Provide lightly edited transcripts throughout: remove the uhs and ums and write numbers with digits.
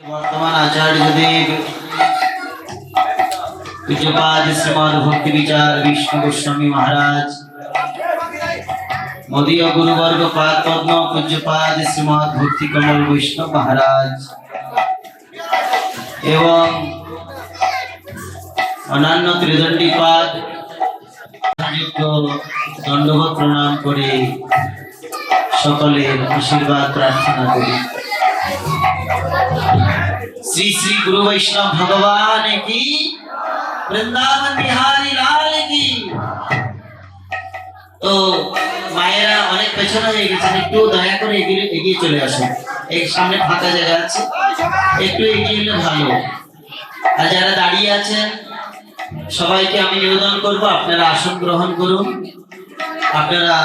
वर्तमान आचार्यदेव पूज्यपाद श्रीमद भक्ति विचार विष्णु गोस्वामी महाराज मदीय गुरुवर्ग पाद पद्म पूज्यपाद श्रीमद भक्ति कमल वैष्णव महाराज एवं अन्य त्रिदंडी पाद दंडवत प्रणाम करे सकलेर आशीर्वाद प्रार्थना करी। श्री श्री गुरु वैष्णव भगवान की, वृंदावन बिहारी लाल की। तो माয়েরা অনেক পেছনে হয়ে গেছেন, একটু দয়া করে এগিয়ে চলে আসুন। এই সামনে ফাঁকা জায়গা আছে, একটু এগিয়ে এলে ভালো। আর যারা দাঁড়িয়ে আছেন সবাইকে আমি নিবেদন করব আপনারা আসন গ্রহণ করুন, আপনারা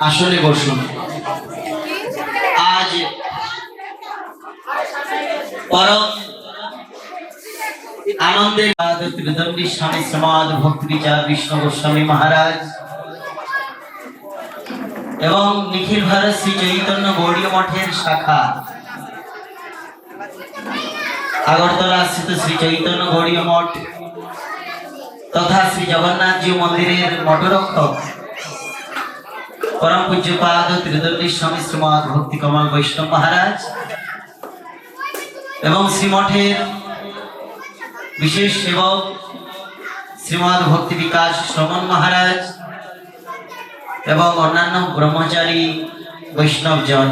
আসনে বসুন। আজ परम आनंदे त्रिदंडी स्वामी समाज भक्ति विचार विष्णु गोस्वामी महाराज एवं निखिल भारत श्री चैतन्य गौड़ीय मठेर शाखा आगरतला स्थित श्री चैतन्य गौड़ीय मठ तथा श्री जगन्नाथ जी मंदिरेर मठरक्षक परम पूज्यपाद त्रिदंडी स्वामी श्रीमद भक्ति कमल वैष्णव महाराज एवं श्रीमठेर विशेष सेवक श्रीमद भक्ति विकास श्रवण महाराज एवं अन्यान्य ब्रह्मचारी वैष्णव जन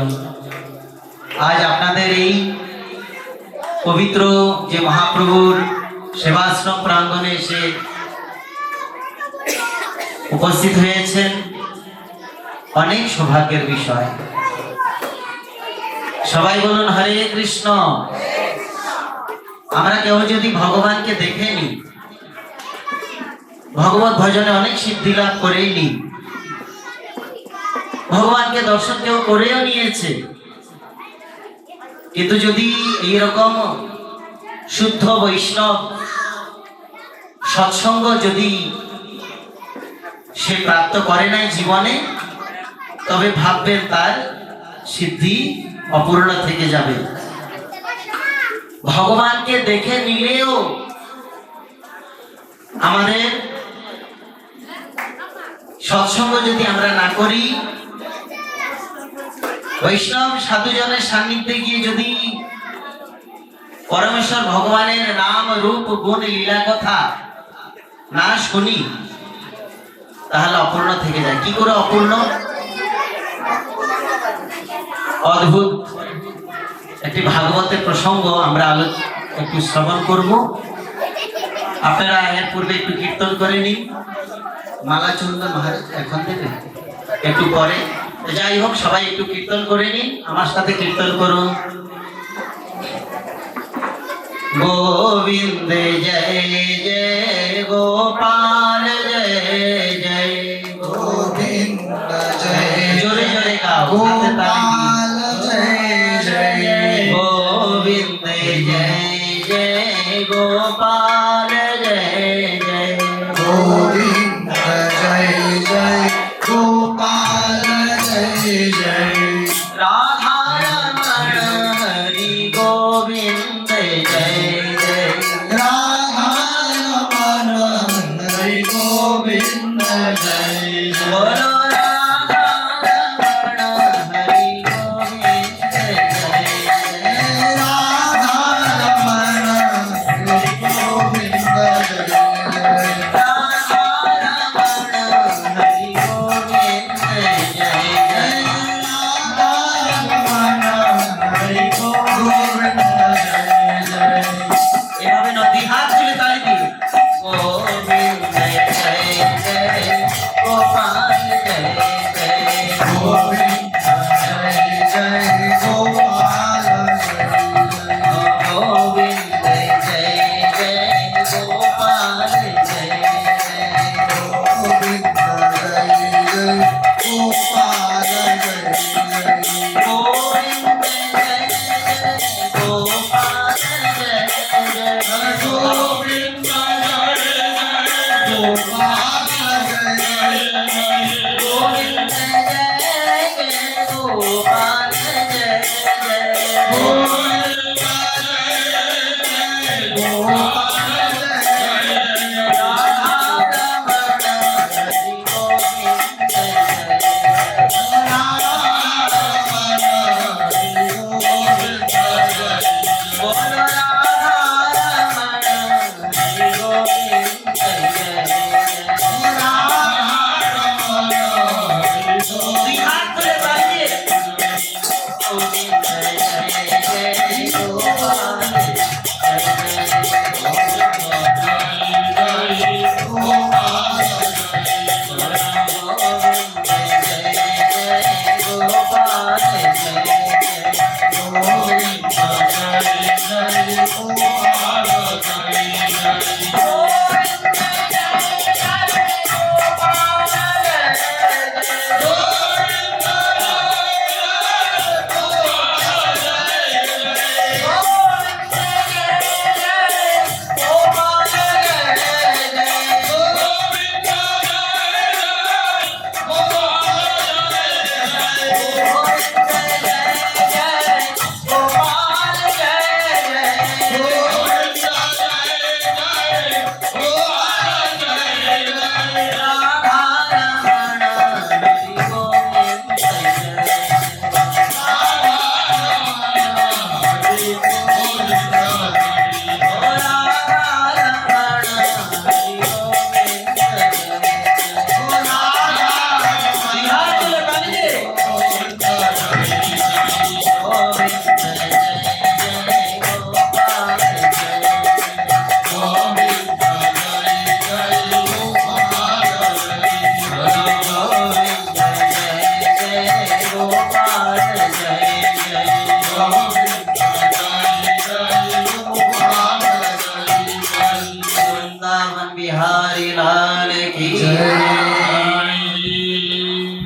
आज आपनादेर এই पवित्र जे महाप्रभुर सेवाश्रम प्रांगणे एसे उपस्थित হয়েছেন অনেক সৌভাগ্যের বিষয়। সবাই বলুন হরে কৃষ্ণ। আমরা কেউ যদি ভগবানকে দেখেনি, ভগবত ভজনে অনেক সিদ্ধি লাভ করেই নি, ভগবানকে দর্শন কেউ করেও নিয়েছে, কিন্তু যদি এইরকম শুদ্ধ বৈষ্ণব সৎসঙ্গ যদি সে প্রাপ্ত করে নাই জীবনে, তবে ভাববেন তার সিদ্ধি অপূর্ণ থেকে যাবে। ভগবানকে দেখে নিলেও আমাদের সৎসঙ্গ যদি আমরা না করি, বৈষ্ণব সাধুজনের সান্নিধ্যে গিয়ে যদি পরমেশ্বর ভগবানের নাম রূপ গুণ লীলা কথা না শুনি, তাহলে অপূর্ণ থেকে যায়। কি করে অপূর্ণ? অদ্ভুত একটি ভাগবতের প্রসঙ্গ আমরা একটু শ্রবণ করব। আপনারা এর পূর্বে একটু কীর্তন করে নিন। মালা চন্দন মহারাজ এখন থেকে একটু পরে, যাই হোক সবাই একটু কীর্তন করে নিন, আমার সাথে কীর্তন করুন। গোবিন্দ জয় জয় গোপাল জয় জয় গোবিন্দ জয়, জোরে জোরে গাও, গোপাল জয় জয় গোবিন্দ জয় জয় গোপাল জয় জয় গোবিন্দ জয় জয় গোপাল জয় জয় রাধা রমণ হরি গোবিন্দ জয় জয় রাধা রমণ হরি গোবিন্দ জয় জয় Govinda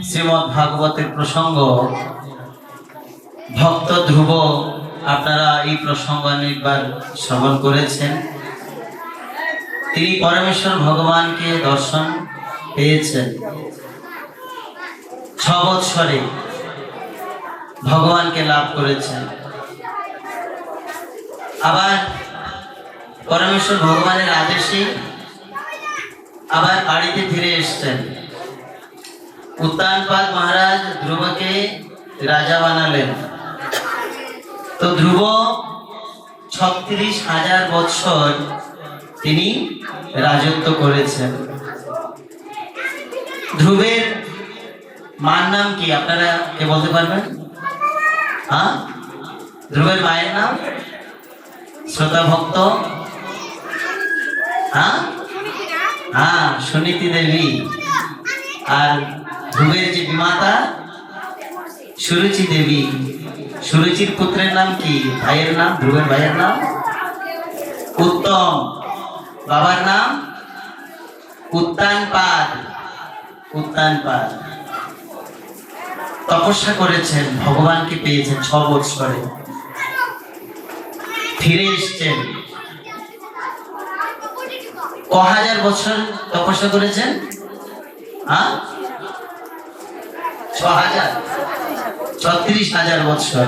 শ্রীমদ্ ভাগবতের প্রসঙ্গ ভক্ত ধ্রুব, আপনারা এই প্রসঙ্গ অনেকবার শ্রবণ করেছেন। তিনি পরমেশ্বর ভগবানকে দর্শন পেয়েছেন। 6 বৎসরে ভগবানকে লাভ করেছেন। আবার পরমেশ্বর ভগবানের আদেশে আবার বাড়িতে ফিরে এসছেন। উত্তানপাদ মহারাজ ধ্রুবকে রাজা বানালেন। তো ধ্রুব 36,000 বৎসর তিনি রাজত্ব করেছেন। ধ্রুবের মার নাম কি আপনারা কে বলতে পারবেন? হ্যাঁ, ধ্রুবের মায়ের নাম শ্রোতা ভক্ত, হ্যাঁ হ্যাঁ সুনীতি দেবী। আর ধ্রুবের যে বিমাতা সুরুচি দেবী। সুরুচির পুত্রের নাম কি? ভাইয়ের নাম, ধ্রুবের ভাইয়ের নাম উত্তম, বাবার নাম উত্তানপাদ। উত্তানপাদ তপস্যা করেছেন, ভগবানকে পেয়েছেন 6 বৎসরে, ফিরে এসছেন। ক হাজার বছর তপস্যা করেছেন? 36,000 বৎসর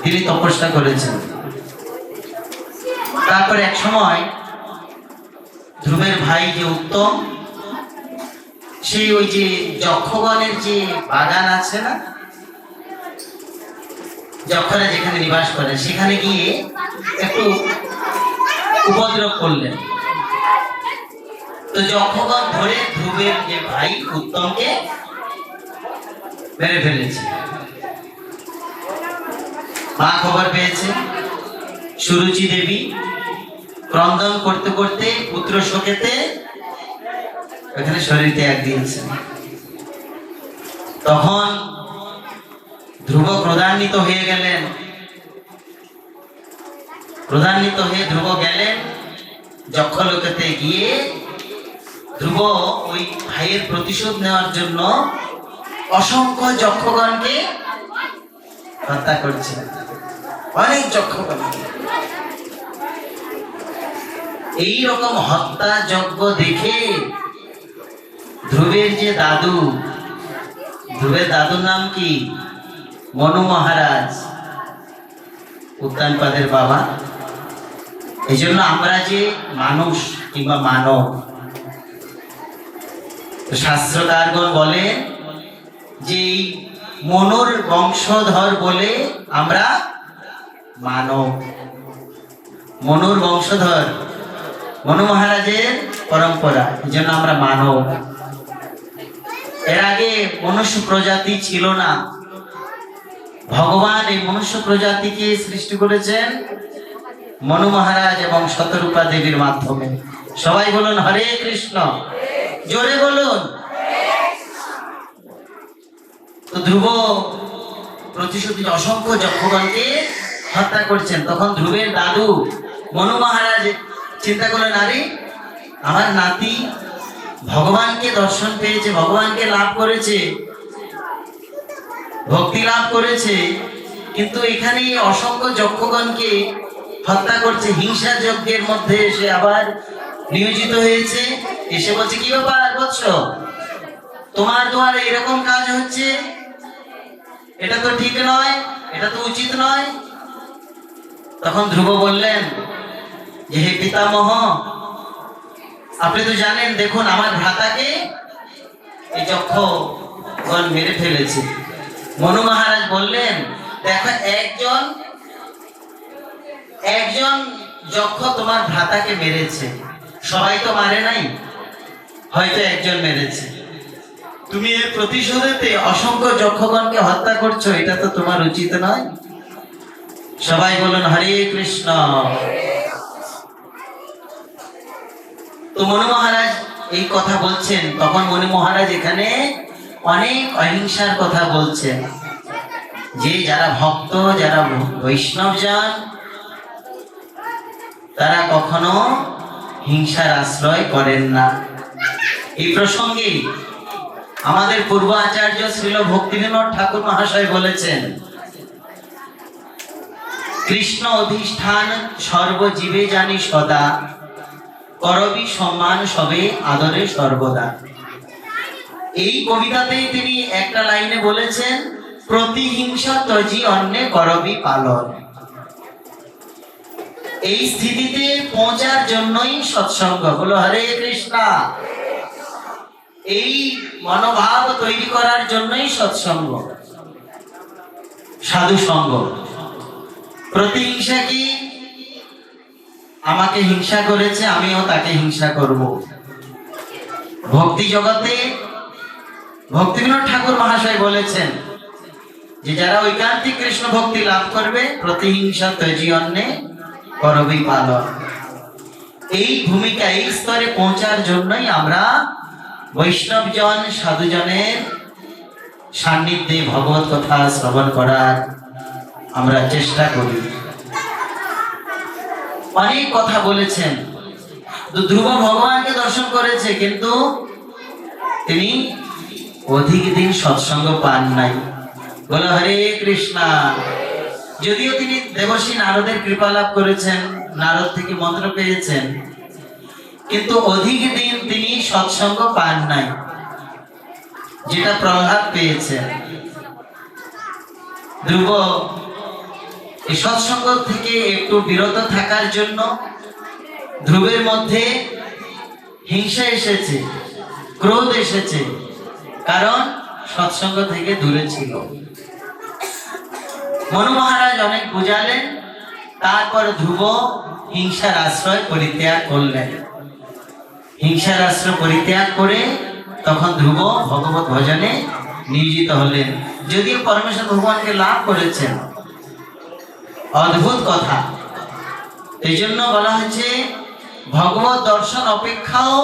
তিনি তপস্যা করেছেন। তারপর এক সময় ধ্রুবের ভাই যে উত্তম, সেই ওই যে যক্ষগণের যে বাগান আছে না, যক্ষরা যেখানে নিবাস করে, সেখানে গিয়ে একটু উপদ্রব করলেন। তো যক্ষগণ ধরে ধ্রুবের যে ভাই উত্তমকে মেরে ফেলেছে। মা খবর পেয়েছে। সুরুচি দেবী ক্রন্দন করতে করতে পুত্র শোকেতে ওখানে শরীর ত্যাগ দিয়েছে। তখন ধ্রুব ক্রোধান্বিত হয়ে গেলেন। ক্রোধান্বিত হয়ে ধ্রুব গেলেন যক্ষলোকেতে। গিয়ে ধ্রুব ওই ভাইয়ের প্রতিশোধ নেওয়ার জন্য অসংখ্য যক্ষগণকে হত্যা করছে, অনেক যক্ষগণকে। এইরকম হত্যা যজ্ঞ দেখে ধ্রুবের যে দাদু, ধ্রুবের দাদুর নাম কি? মনু মহারাজ, উত্তানপাদের বাবা। এই জন্য আমরা যে মানুষ কিংবা মানব, শাস্ত্রকারগণ বলে যে মনুর বংশধর বলে আমরা মানব। মনুর বংশধর, মনু মহারাজের পরম্পরা, এই জন্য আমরা মানব। এর আগে মনুষ্য প্রজাতি ছিল না। ভগবান এই মনুষ্য প্রজাতিকে সৃষ্টি করেছেন মনু মহারাজ এবং শতরূপা দেবীর মাধ্যমে। সবাই বলুন হরে কৃষ্ণ, জোরে বলুন। তো ধ্রুব প্রতিশোধ অসংখ্য যক্ষগণকে হত্যা করছেন। তখন ধ্রুবের দাদু মনু মহারাজ চিন্তা করলেন, আরে আমার নাতি ভগবানকে দর্শন পেয়েছে, ভগবানকে লাভ করেছে, ভক্তি লাভ করেছে, কিন্তু এখানে অসংখ্য যক্ষগণকে হত্যা করছে, হিংসা যজ্ঞের মধ্যে এসে আবার নিয়োজিত হয়েছে। এসে বলছে, কি ব্যাপার বৎস, তোমার দ্বারা এরকম কাজ হচ্ছে, এটা তো ঠিক নয়, এটা তো উচিত নয়। তখন ধ্রুব বললেন যে, হে পিতামহ, আপনি তো জানেন, দেখুন আমার ভ্রাতাকে এই যক্ষগণ মেরে ফেলেছে। মনু মহারাজ বললেন, দেখো একজন যক্ষ তোমার ভ্রাতাকে মেরেছে, সবাই তো মারে নাই, হয়তো একজন মেরেছে। তুমি এর প্রতিশোধেতে অসংখ্য যক্ষগণকে হত্যা করছো, এটা তো তোমার উচিত নয়। সবাই বলুন হরে কৃষ্ণ। তো মনু মহারাজ এই কথা বলছেন, তখন মনু মহারাজ এখানে অনেক অহিংসার কথা বলছেন, যে যারা ভক্ত, যারা বৈষ্ণবজন, তারা কখনো হিংসার আশ্রয় করেন না। এই প্রসঙ্গে আমাদের পূর্ব আচার্য শ্রীল ভক্তিবিনোদ ঠাকুর মহাশয় বলেছেন, কৃষ্ণ অধিষ্ঠান সর্বজীবে জানি সদা, করবি সম্মান সবে আদরে সর্বদা। এই কবিতাতেই তিনি একটা লাইনে বলেছেন, প্রতিহিংসা ত্যজি অন্যে করবি পালন। এই স্থিতিতে পৌঁছার জন্যই সৎসঙ্গ। বলো হরে কৃষ্ণ। এই মনোভাব তৈরি করার জন্যই সৎসঙ্গ, সাধু সঙ্গ। প্রতিহিংসা কি? আমাকে হিংসা করেছে, আমিও তাকে হিংসা করব। ভক্তি জগতে ভক্তিবিনোদ ঠাকুর মহাশয় বলেছেন যে যারা ঐকান্তিক কৃষ্ণ ভক্তি লাভ করবে, প্রতিহিংসা ত্যাজি অন্যে করবি পালন। এই ভূমিকা, এই স্তরে পৌঁছার জন্যই আমরা বৈষ্ণবজন, সাধুজনের সান্নিধ্যে ভগবত কথা শ্রবণ করার আমরা চেষ্টা করি। অনেক কথা বলেছেন। ধ্রুব ভগবানকে দর্শন করেছে, কিন্তু তিনি অধিক দিন সৎসঙ্গ পান নাই। বলো হরে কৃষ্ণ। যদিও তিনি দেবর্ষি নারদের কৃপা লাভ করেছেন, নারদ থেকে মন্ত্র পেয়েছেন, কিন্তু অধিক দিন তিনি সৎসঙ্গ পান নাই, যেটা প্রহ্লাদ পেয়েছেন। ধ্রুব এই সৎসঙ্গ থেকে একটু বিরত থাকার জন্য ধ্রুবের মধ্যে হিংসা এসেছে, ক্রোধ এসেছে, কারণ সৎসঙ্গ থেকে দূরে ছিল। মনু মহারাজ অনেক বুঝালেন, তারপর ধ্রুব হিংসার আশ্রয় পরিত্যাগ করলেন। হিংসার আশ্রয় পরিত্যাগ করে তখন ধ্রুব ভগবত ভজনে নিয়োজিত হলেন। যদিও পরমেশ্বর ভগবানকে লাভ করেছেন, অদ্ভুত কথা। এই জন্য বলা হয়েছে, ভগবত দর্শন অপেক্ষাও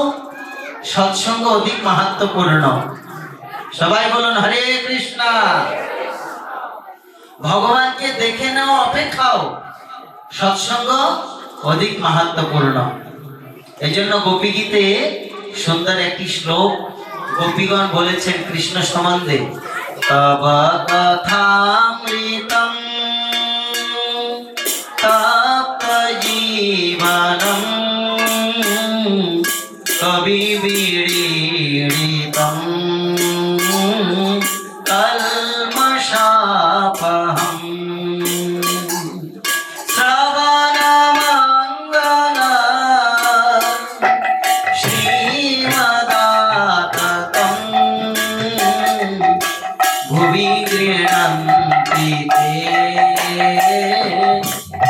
সৎসঙ্গ অধিক মাহাত্ম্যপূর্ণ। সবাই বলুন হরে কৃষ্ণ। ভগবানকে দেখে নেওয়া অপেক্ষাও সৎসঙ্গ অধিক মাহাত্ম্যপূর্ণ। এই জন্য গোপী গীতে সুন্দর একটি শ্লোক গোপীগণ বলেছেন কৃষ্ণ সম্বন্ধে, তব কথামৃতম তপ্ত জীবনম কবি বিড়িড়িতম কল্মষাপহম শ্রবণমঙ্গল শ্রীমদাততম ভুবি গৃহন্তি তে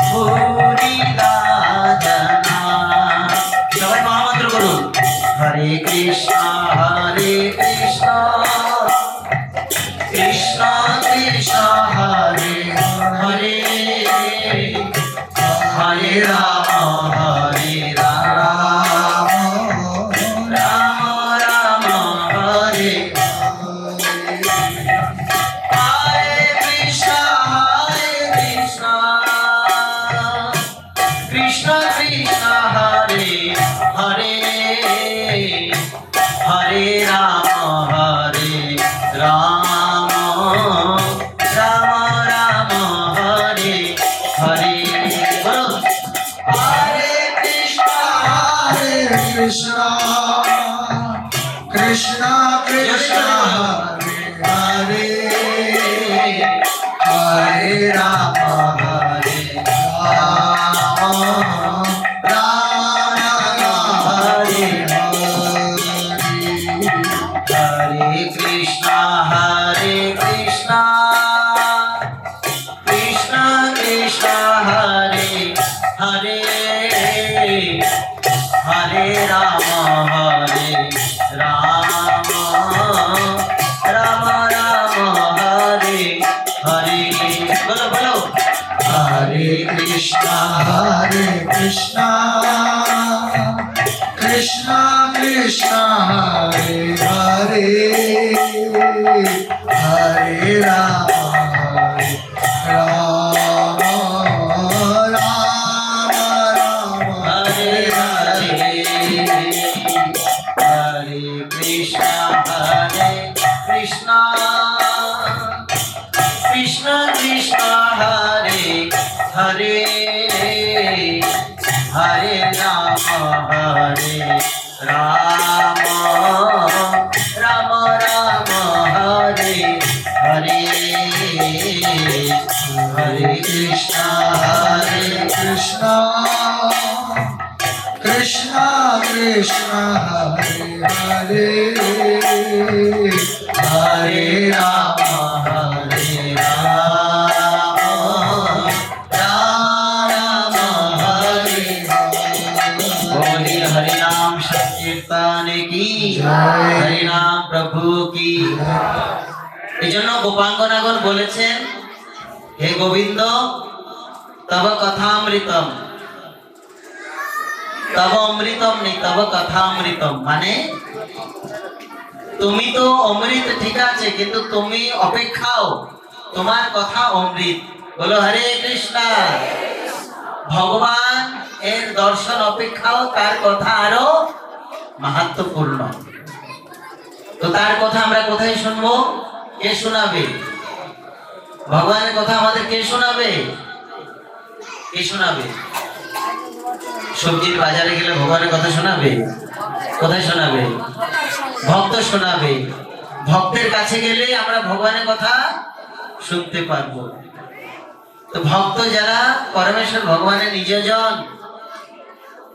ভূরিদা জনা। সবাই মহামন্ত্র করুন, হরে কৃষ্ণ হরে কৃষ্ণ কৃষ্ণ কৃষ্ণ হরে হরে, হরে রাম হরে রাম, রাম রাম হরে হরে কৃষ্ণ কৃষ্ণ কৃষ্ণ হরে হরে হরে রাম রাম রাম হরে হরে বলো Hare Krishna Krishna Krishna Hare Hare Hare Rama Hare Rama Rama Hare Hare Krishna Krishna Krishna Hare Hare Hare Rama Rama Rama Hare Hare bolo bolo Hare Krishna Krishna Krishna Hare Hare Hare Rama Rama Rama Hare Hare Hare Krishna Krishna Krishna Hare Hare Hare Rama Rama Rama Hare Hare Hare Krishna Krishna Krishna Krishna Hare Hare Hare Rama Rama Hare बोलिए हरि नाम संकीर्तन की हरि नाम प्रभु की এই জন্য গোপাঙ্গনাগণ বলেছেন হে গোবিন্দ তব কথামৃতম তব অমৃতম নেই তব কথামৃতম মানে তুমি তো অমৃত ঠিক আছে কিন্তু তুমি অপেক্ষাও তোমার কথা অমৃত বলো হরে কৃষ্ণ ভগবান এর দর্শন অপেক্ষাও তার কথা আরো মাহাত্ম্যপূর্ণ তো তার কথা আমরা কোথায় শুনবো কে শোনাবে ভগবানের কথা আমাদের কে শোনাবে সবজির বাজারে গেলে ভগবানের কথা শোনাবে কোথায় শোনাবে ভক্ত শোনাবে ভক্তের কাছে গেলে আমরা ভগবানের কথা শুনতে পারবো তো ভক্ত যারা পরমেশ্বর ভগবানের নিজজন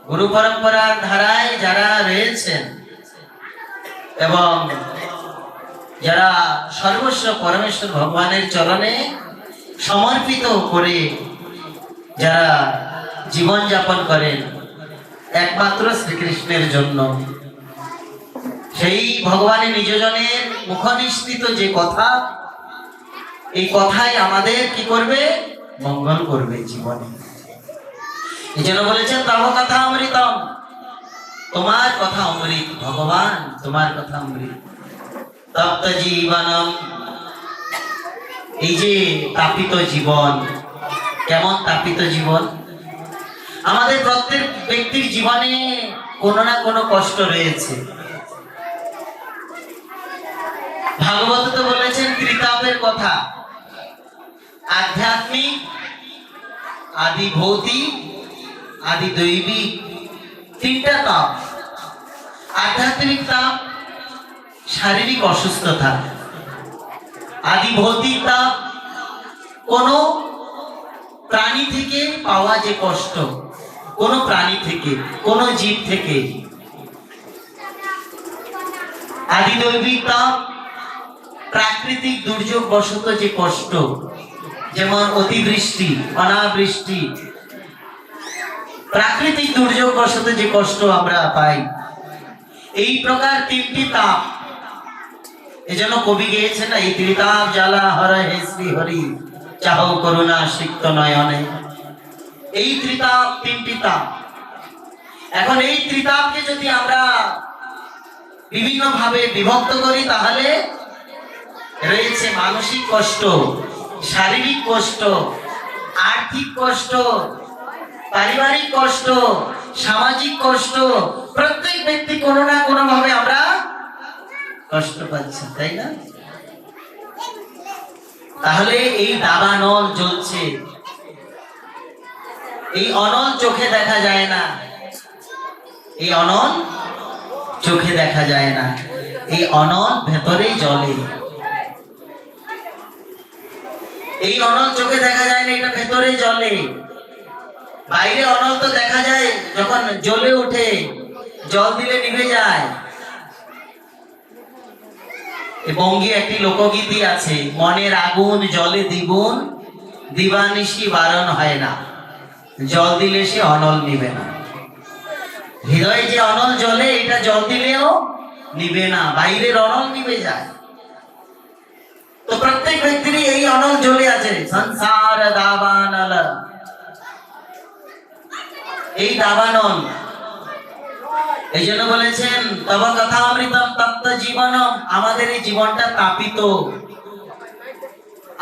গুরু পরম্পরার ধারায় যারা রয়েছেন এবং যারা সর্বস্ব পরমেশ্বর ভগবানের চরণে সমর্পিত করে যারা জীবন যাপন করেন একমাত্র শ্রীকৃষ্ণের জন্য সেই ভগবানের নিজজনের মুখনিষ্ঠিত যে কথা এই কথাই আমাদের কি করবে মঙ্গল করবে জীবনে এই জন্য বলেছেন তব কথা অমৃতম তোমার কথা অমৃত ভগবান তোমার কথা অমৃত তপ্ত জীবনম এই যে তাপিত জীবন কেমন তাপিত জীবন আমাদের প্রত্যেক ব্যক্তির জীবনে কোনো না কোনো কষ্ট রয়েছে ভাগবত তো বলেছেন ত্রিতাপের কথা আধ্যাত্মিক আদি ভৌতিক আদি দৈবিক তিনটা তাপ আধ্যাত্মিক তাপ শারীরিক অসুস্থতা আদি ভৌতিক তাপ কোনো প্রাণী থেকে পাওয়া যে কষ্ট কোনো প্রাণী থেকে কোনো জীব থেকে আদি দৈবিক তাপ প্রাকৃতিক দুর্যোগ বশত যে কষ্ট যেমন অতিবৃষ্টি অনাবৃষ্টি প্রাকৃতিক দুর্যোগ বশত যে কষ্ট আমরা পাই এই প্রকার তিনটি তাপ এজন্য কবি গেয়েছেন না এই ত্রিতাপ জ্বালা হর হে শ্রী হরি চাহো করুণা সিক্ত নয়নে এই ত্রিতাপ তিনটি তাপ এখন এই ত্রিতাপকে যদি আমরা বিভিন্ন ভাবে বিভক্ত করি তাহলে রয়েছে মানসিক কষ্ট শারীরিক কষ্ট আর্থিক কষ্ট পারিবারিক কষ্ট, সামাজিক কষ্ট, প্রত্যেক ব্যক্তি কোনো না কোনো ভাবে আমরা কষ্ট পাচ্ছি, তাই না? তাহলে এই দাবানল জ্বলছে, এই অনল চোখে দেখা যায় না, এই অনল চোখে দেখা যায় না, এই অনল ভেতরেই জ্বলে। এই অনল চোখে দেখা যায় না, এটা ভেতরে জ্বলে। বাইরে অনল তো দেখা যায় যখন জ্বলে ওঠে, জল দিলে নিভে যায়। বঙ্গে একটি লোকগীতি আছে, মনের আগুন জলে দ্বিগুণ, দিবানিশি বারণ হয় না, জল দিলে সে অনল নিবে না। হৃদয়ে যে অনল জ্বলে, এটা জল দিলেও নিবে না, বাইরের অনল নিবে যায়। তো প্রত্যেক ব্যক্তির এই অনল জ্বলে আছে, সংসার দাবানল, এই দাবানল। এই জন্য বলেছেন তব কথা অমৃতম তপ্ত জীবনম, আমাদের এই জীবনটা তাপিত,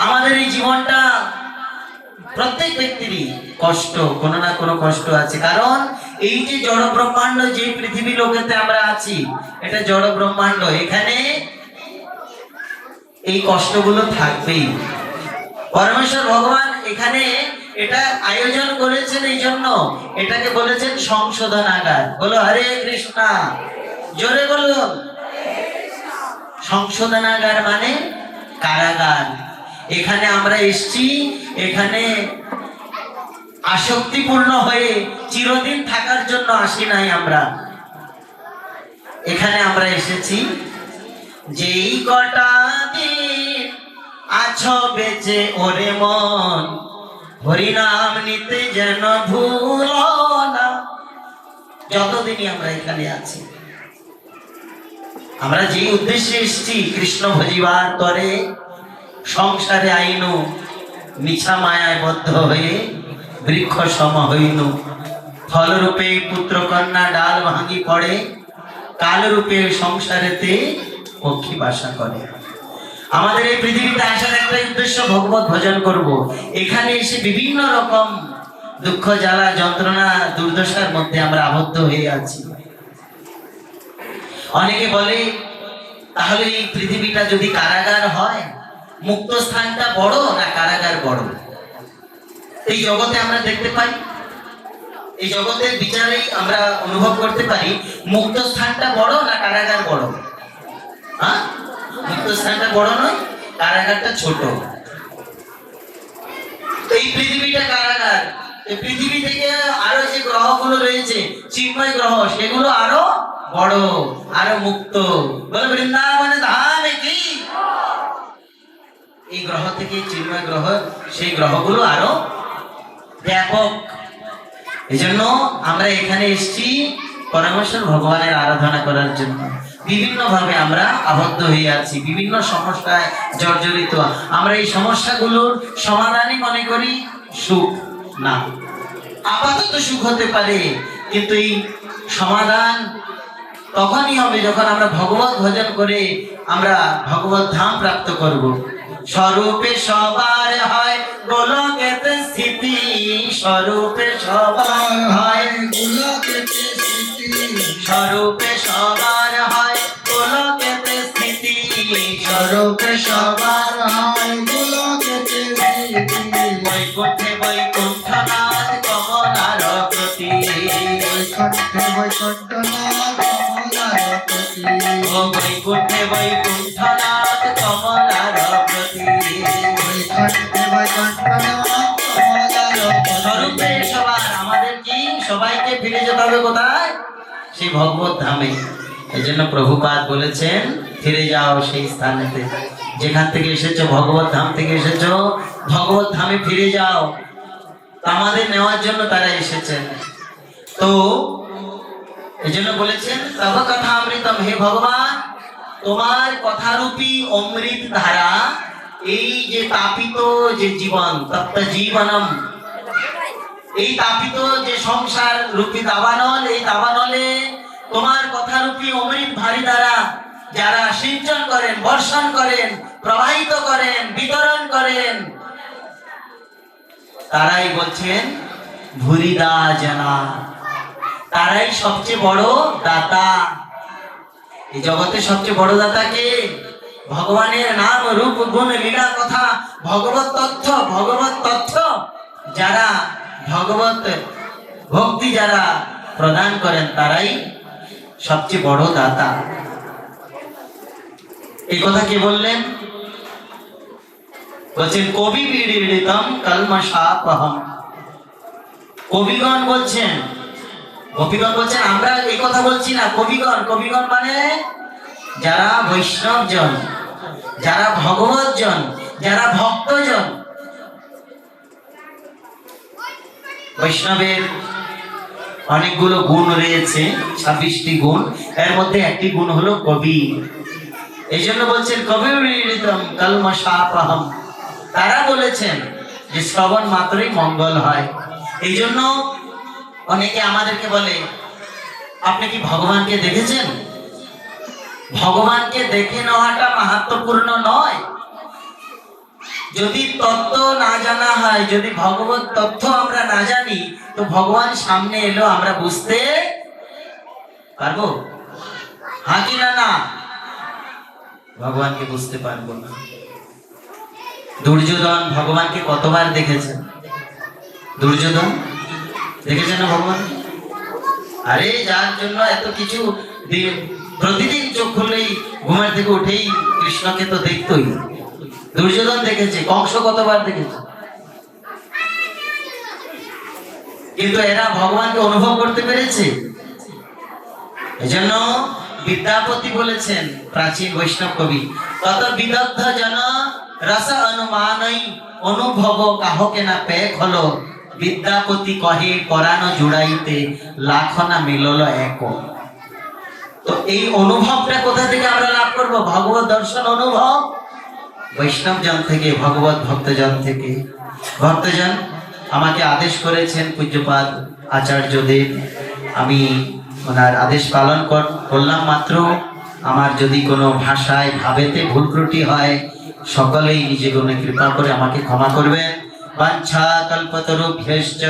আমাদের এই জীবনটা প্রত্যেক ব্যক্তিরই কষ্ট, কোনো না কোনো কষ্ট আছে। কারণ এই যে জড় ব্রহ্মাণ্ড, যে পৃথিবী লোকেতে আমরা আছি, এটা জড় ব্রহ্মাণ্ড, এখানে এই কষ্টগুলো থাকবেই। পরমেশ্বর ভগবান এখানে এটা আয়োজন করেছেন, এই জন্য এটাকে বলেছেন সংশোধনাগার। বলো হরে কৃষ্ণ, জোরে বলুন। সংশোধনাগার মানে কারাগার। এখানে আমরা এসছি, এখানে আসক্তিপূর্ণ হয়ে চিরদিন থাকার জন্য আসি নাই আমরা। এখানে আমরা এসেছি যেই কটা দিন আছো বেঁচে ওরে মন, হরিনাম নিতে যেন ভুলো না। যতদিনই আমরা এখানে আছি, আমরা যে উদ্দেশ্যে এসেছি কৃষ্ণ ভজিবার তরে, সংসারে আইনু মিছা মায়ায় বদ্ধ হয়ে বৃক্ষ সম হইনু। ফলরূপে পুত্র কন্যা ডাল ভাঙি পড়ে, কালরূপে সংসারেতে পক্ষী বাসা করে। আমাদের এই পৃথিবীতে আসার একটা উদ্দেশ্য ভগবত ভজন করব। এখানে এসে বিভিন্ন রকম দুঃখ জ্বালা যন্ত্রণা দুর্দশার মধ্যে আমরা আবদ্ধ হয়ে আছি। অনেকে বলে তাহলে এই পৃথিবীটা যদি কারাগার হয়, মুক্ত স্থানটা বড় না কারাগার বড়? এই জগতে আমরা দেখতে পাই, এই জগতের বিচারেই আমরা অনুভব করতে পারি মুক্ত স্থানটা বড় না কারাগার বড়। হ্যাঁ, মুক্ত স্থানটা বড় নয়, কারাগারটা ছোট। এই পৃথিবীটা কারাগার। এই পৃথিবী থেকে আরো যে গ্রহগুলো রয়েছে চিন্ময় গ্রহ, সেগুলো আরো বড়, আরো মুক্ত। বলে বৃন্দাবনে ধাম কি, এই গ্রহ থেকে চিন্ময় গ্রহ, সেই গ্রহগুলো আরো ব্যাপক। এই জন্য আমরা এখানে এসেছি পরমেশ্বর ভগবানের আরাধনা করার জন্য। বিভিন্ন ভাবে আমরা আবদ্ধ হয়ে আছি, বিভিন্ন সমস্যায় জর্জরিত। আমরা এই সমস্যাগুলোর সমাধানই মনে করি সুখ। না, আপাতত সুখ হতে পারে, কিন্তু এই সমাধান তখনই হবে যখন আমরা ভগবত ভজন করে আমরা ভগবত ধাম প্রাপ্ত করব। স্বরূপে সবার হয় গোলকেতে স্থিতি, স্বরূপে সবার হয় গোলকেতে স্থিতি, স্বরূপে সবার হয় গোলকেতে স্থিতি, স্বরূপে সবার হয় গোলকেতে স্থিতি। বৈকুণ্ঠে বৈকুণ্ঠনাথ কমলার প্রতি, বৈকুণ্ঠে বৈকুণ্ঠনাথ কমলার প্রতি, ও বৈকুণ্ঠে বৈকুণ্ঠনাথ কমলার প্রতি, বৈকুণ্ঠে বৈকুণ্ঠনাথ কমলার প্রতি। স্বরূপে সবার, আমাদের কি সবাইকে ফিরে যেতে হবে কোথায়? সেই ভগবত ধামে। এই জন্য প্রভুপাদ বলেছেন ফিরে যাও সেই স্থানেতে, যেখান থেকে এসেছো, ভগবত ধাম থেকে এসেছো, ভগবত ধামে ফিরে যাও। আমাদের নেওয়ার জন্য তারা এসেছেন। তো এই জন্য বলেছেন তব কথা অমৃতম, হে ভগবান তোমার কথারূপী অমৃত ধারা, এই যে তাপিত যে জীবন, তপ্ত জীবনম, এই তাপিত যে সংসার রূপী দাবানল, এই দাবানলে তোমার কথারূপী অমৃত ভারী দ্বারা যারা সিঞ্চন করেন, বর্ষণ করেন, প্রবাহিত করেন, বিতরণ করেন, তারাই বলছেন ভুরিদা জানা, তারাই সবচেয়ে বড় দাতা। এই জগতে সবচেয়ে বড় দাতা কে? ভগবানের নাম রূপ গুণ লীলা কথা ভগবত তথ্য যারা ভগবত ভক্তি যারা প্রদান করেন তারাই সবচেয়ে বড় দাতা। এই কথা কে বললেন? বলছেন কবি পীড়িতম কলমশাপহম। কবিগণ বলছেন, গোপীগণ বলছেন, আমরা এই কথা বলছি না। কবিগণ মানে যারা বৈষ্ণব জন, যারা ভগবত জন, যারা ভক্তজন। বৈষ্ণবের অনেকগুলো গুণ রয়েছে, 26টি গুণ, এর মধ্যে একটি গুণ হলো কবি। এই জন্য বলছেন কবি কলমশাপহম। তারা বলেছেন যে শ্রবণ মাত্রই মঙ্গল হয়। এই জন্য অনেকে আমাদেরকে বলে, আপনি কি ভগবানকে দেখেছেন? ভগবানকে দেখে নেওয়াটা মাহাত্ম্যপূর্ণ নয়। যদি তত্ত্ব না জানা হয়, যদি ভগবত তথ্য আমরা না জানি, তো ভগবান সামনে এলো আমরা বুঝতে পারবো? হ্যাঁ কি না? না, ভগবানকে বুঝতে পারবো না। দুর্যোধন ভগবানকে কতবার দেখেছেন? দুর্যোধন দেখেছেন না ভগবান? আরে যার জন্য এত কিছু প্রতিদিন চোখ খুললেই ঘুমের থেকে উঠেই কৃষ্ণকে তো দেখতই। দুর্যোধন দেখেছে, কংস কতবার দেখেছে, কিন্তু এরা ভগবানকে অনুভব করতে পেরেছে। এজন্য বিদ্যাপতি বলেছেন, প্রাচীন বৈষ্ণব কবি, তত বিদগ্ধ জন রস অনুমানই অনুভব কাহকে না পেক হলো। বিদ্যাপতি কহে পরাণ জুড়াইতে লাখ না মিলল এক। তো এই অনুভবটা কোথা থেকে আমরা লাভ করব? ভগবত দর্শন অনুভব বৈষ্ণব জন থেকে, ভগবত ভক্তজন থেকে। ভক্তজন আমাকে আদেশ করেছেন পূজ্যপাদ আচার্যদেব, আমি ওনার আদেশ পালন করলাম মাত্র। আমার যদি কোনো ভাষায় ভাবেতে ভুল ত্রুটি হয়, সকলেই নিজে গুণে কৃপা করে আমাকে ক্ষমা করবেন। বাঞ্ছা কল্পতরুভ্যশ্চ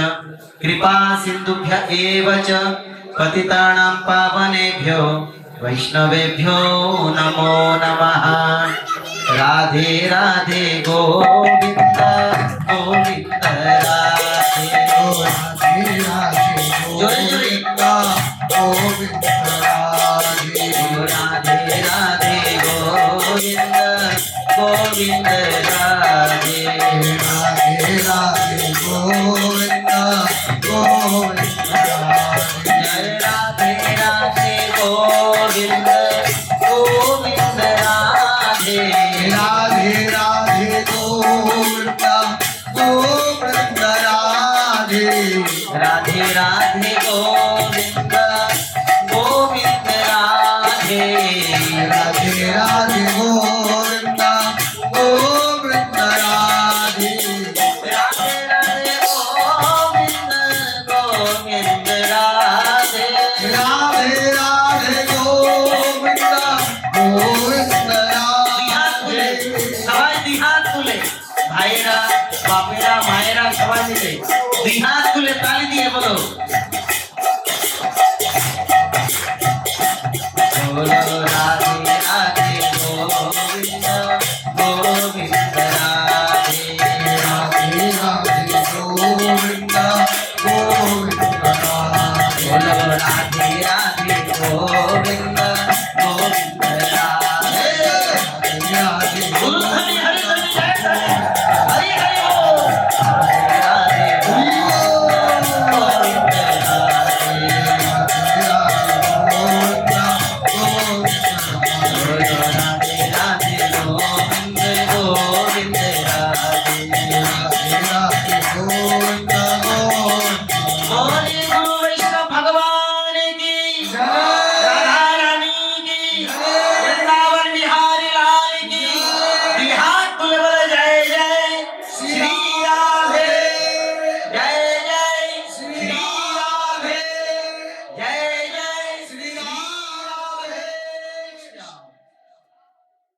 কৃপা সিন্ধুভ্য এব চ পতিতানাং পাবনেভ্যো বৈষ্ণবেভ্যো নমো নমঃ। রাধে রাধে গোবিন্দ গোবিন্দ রাধে। রাধে রাধে জোরে জোরে। গোবিন্দ রাধে। রাধে রাধে গোবিন্দ গোবিন্দ রাধে। রাধে রাধে গোবিন্দ গোবিন্দ রাধে। জয় রাধে রাধে গোবিন্দ গোবিন্দ রাধে। রাধে রাধে গোবিন্দ গোবিন্দ রাধে। রাধে রাধে গোবিন্দ গোবিন্দ রাধে। রাধে রাধে গোবিন্দ গোবিন্দ রাধে। রাধে রাধে গোবিন্দ গোবিন্দ রাধে। রাধে রাধে গোবিন্দ গোবিন্দ রাধে। সবাই দুই হাত তুলে, ভাইয়েরা বাপেরা মায়েরা সবাই মিলে দুই হাত তুলে তালি দিয়ে বলো